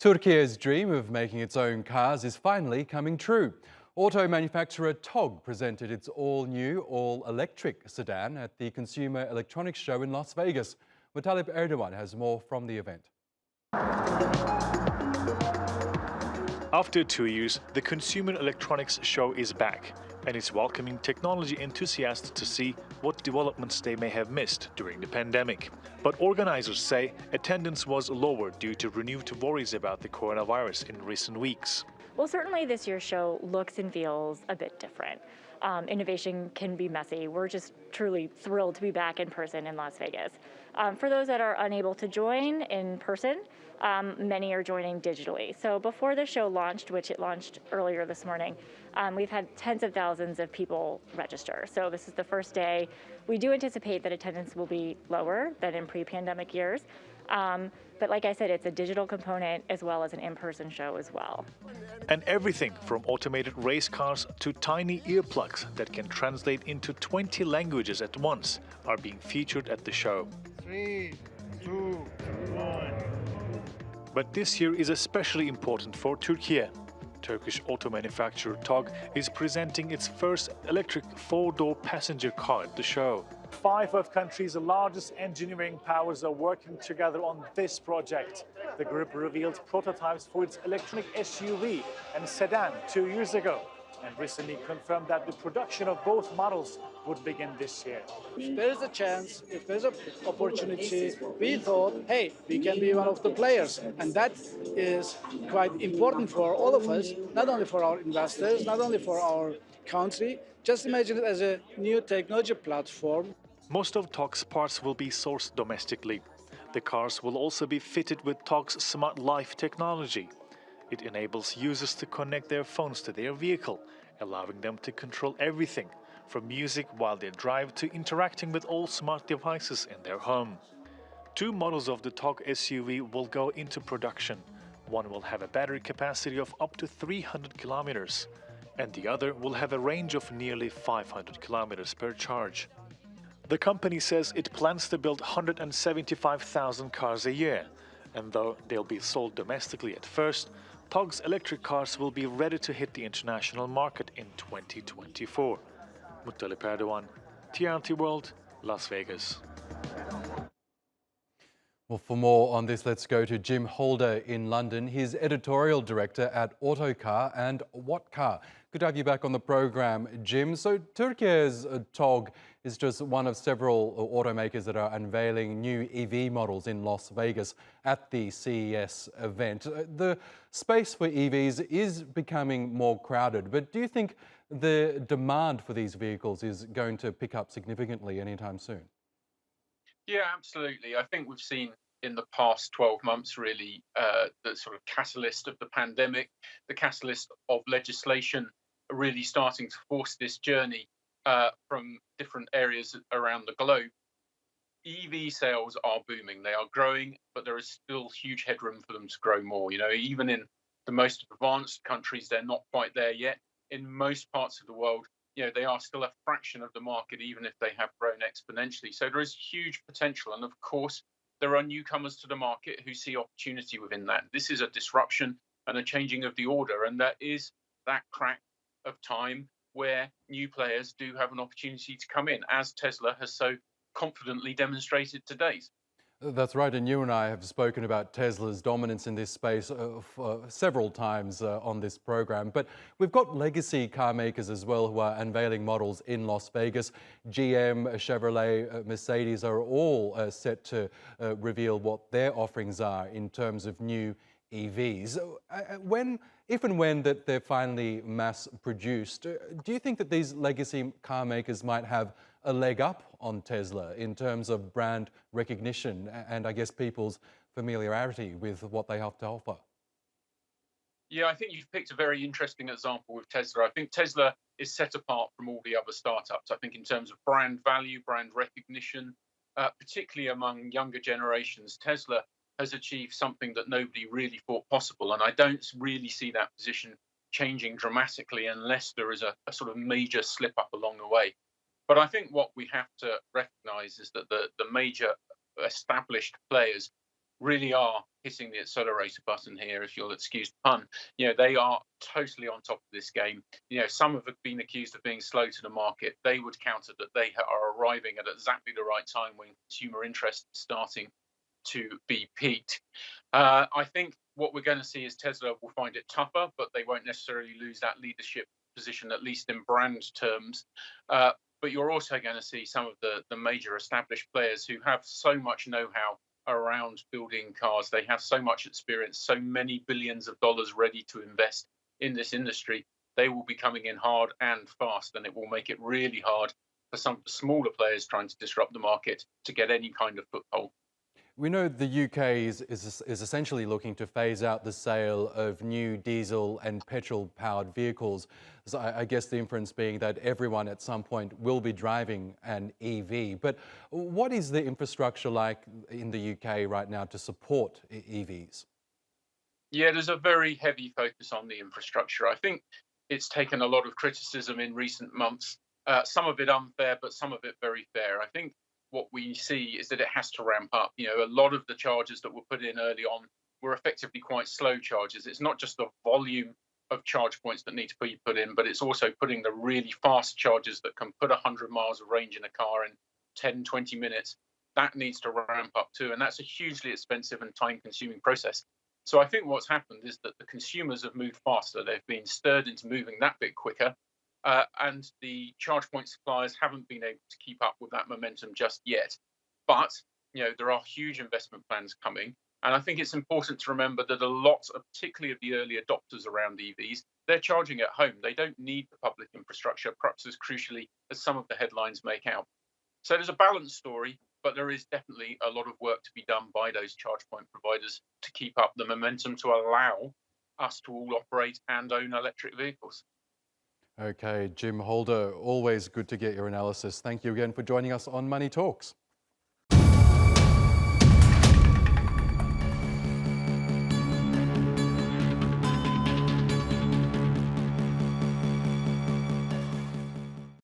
Turkey's dream of making its own cars is finally coming true. Auto manufacturer TOG presented its all-new, all-electric sedan at the Consumer Electronics Show in Las Vegas. Mutalib Erdogan has more from the event. After 2 years, the Consumer Electronics Show is back, and it's welcoming technology enthusiasts to see what developments they may have missed during the pandemic. But organizers say attendance was lower due to renewed worries about the coronavirus in recent weeks. Well, certainly this year's show looks and feels a bit different. Innovation can be messy. We're just truly thrilled to be back in person in Las Vegas. For those that are unable to join in person, many are joining digitally. So before the show launched, which it launched earlier this morning, we've had tens of thousands of people register. So this is the first day. We do anticipate that attendance will be lower than in pre-pandemic years. But like I said, it's a digital component as well as an in-person show as well. And everything from automated race cars to tiny earplugs that can translate into 20 languages at once are being featured at the show. 3, 2, 1. But this year is especially important for Turkey. Turkish auto manufacturer TOG is presenting its first electric four-door passenger car at the show. 5 of country's largest engineering powers are working together on this project. The group revealed prototypes for its electronic SUV and sedan 2 years ago, and recently confirmed that the production of both models would begin this year. If there is a chance, if there's an opportunity, we thought, hey, we can be one of the players. And that is quite important for all of us, not only for our investors, not only for our country. Just imagine it as a new technology platform. Most of TOG's parts will be sourced domestically. The cars will also be fitted with TOG's Smart Life technology. It enables users to connect their phones to their vehicle, allowing them to control everything, from music while they drive to interacting with all smart devices in their home. 2 models of the TOG SUV will go into production. One will have a battery capacity of up to 300 kilometers, and the other will have a range of nearly 500 kilometers per charge. The company says it plans to build 175,000 cars a year, and though they'll be sold domestically at first, TOG's electric cars will be ready to hit the international market in 2024. Mutalib Erdogan, TRT World, Las Vegas. Well, for more on this, let's go to Jim Holder in London. He's editorial director at Autocar and What Car. Good to have you back on the program, Jim. So Turkey's TOG is just one of several automakers that are unveiling new EV models in Las Vegas at the CES event. The space for EVs is becoming more crowded, but do you think the demand for these vehicles is going to pick up significantly anytime soon? Yeah, absolutely. I think we've seen in the past 12 months, really, the sort of catalyst of the pandemic, the catalyst of legislation really starting to force this journey from different areas around the globe. EV sales are booming. They are growing, but there is still huge headroom for them to grow more. You know, even in the most advanced countries, they're not quite there yet. In most parts of the world, you know, they are still a fraction of the market, even if they have grown exponentially. So there is huge potential. And of course, there are newcomers to the market who see opportunity within that. This is a disruption and a changing of the order. And that is that crack of time where new players do have an opportunity to come in, as Tesla has so confidently demonstrated to date. That's right, and you and I have spoken about Tesla's dominance in this space several times on this program. But we've got legacy car makers as well who are unveiling models in Las Vegas. GM, Chevrolet, Mercedes are all set to reveal what their offerings are in terms of new EVs. If and when that they're finally mass produced, do you think that these legacy car makers might have a leg up on Tesla in terms of brand recognition and I guess people's familiarity with what they have to offer? Yeah, I think you've picked a very interesting example with Tesla. I think Tesla is set apart from all the other startups. I think in terms of brand value, brand recognition, particularly among younger generations, Tesla has achieved something that nobody really thought possible. And I don't really see that position changing dramatically unless there is a sort of major slip up along the way. But I think what we have to recognize is that the major established players really are hitting the accelerator button here, if you'll excuse the pun. They are totally on top of this game. Some have been accused of being slow to the market. They would counter that they are arriving at exactly the right time when consumer interest is starting to be peaked. I think what we're going to see is Tesla will find it tougher, but they won't necessarily lose that leadership position, at least in brand terms. But you're also going to see some of the major established players who have so much know-how around building cars. They have so much experience, so many billions of dollars ready to invest in this industry. They will be coming in hard and fast, and it will make it really hard for some of the smaller players trying to disrupt the market to get any kind of foothold. We know the UK is essentially looking to phase out the sale of new diesel and petrol-powered vehicles. So I guess the inference being that everyone at some point will be driving an EV. But what is the infrastructure like in the UK right now to support EVs? Yeah, there's a very heavy focus on the infrastructure. I think it's taken a lot of criticism in recent months, some of it unfair, but some of it very fair. I think what we see is that it has to ramp up. A lot of the charges that were put in early on were effectively quite slow charges. It's not just the volume of charge points that need to be put in, but it's also putting the really fast charges that can put 100 miles of range in a car in 10, 20 minutes. That needs to ramp up too. And that's a hugely expensive and time-consuming process. So I think what's happened is that the consumers have moved faster. They've been stirred into moving that bit quicker. And the charge point suppliers haven't been able to keep up with that momentum just yet. But, there are huge investment plans coming. And I think it's important to remember that a lot, particularly of the early adopters around EVs, they're charging at home. They don't need the public infrastructure, perhaps as crucially as some of the headlines make out. So there's a balanced story, but there is definitely a lot of work to be done by those charge point providers to keep up the momentum to allow us to all operate and own electric vehicles. Okay, Jim Holder, always good to get your analysis. Thank you again for joining us on Money Talks.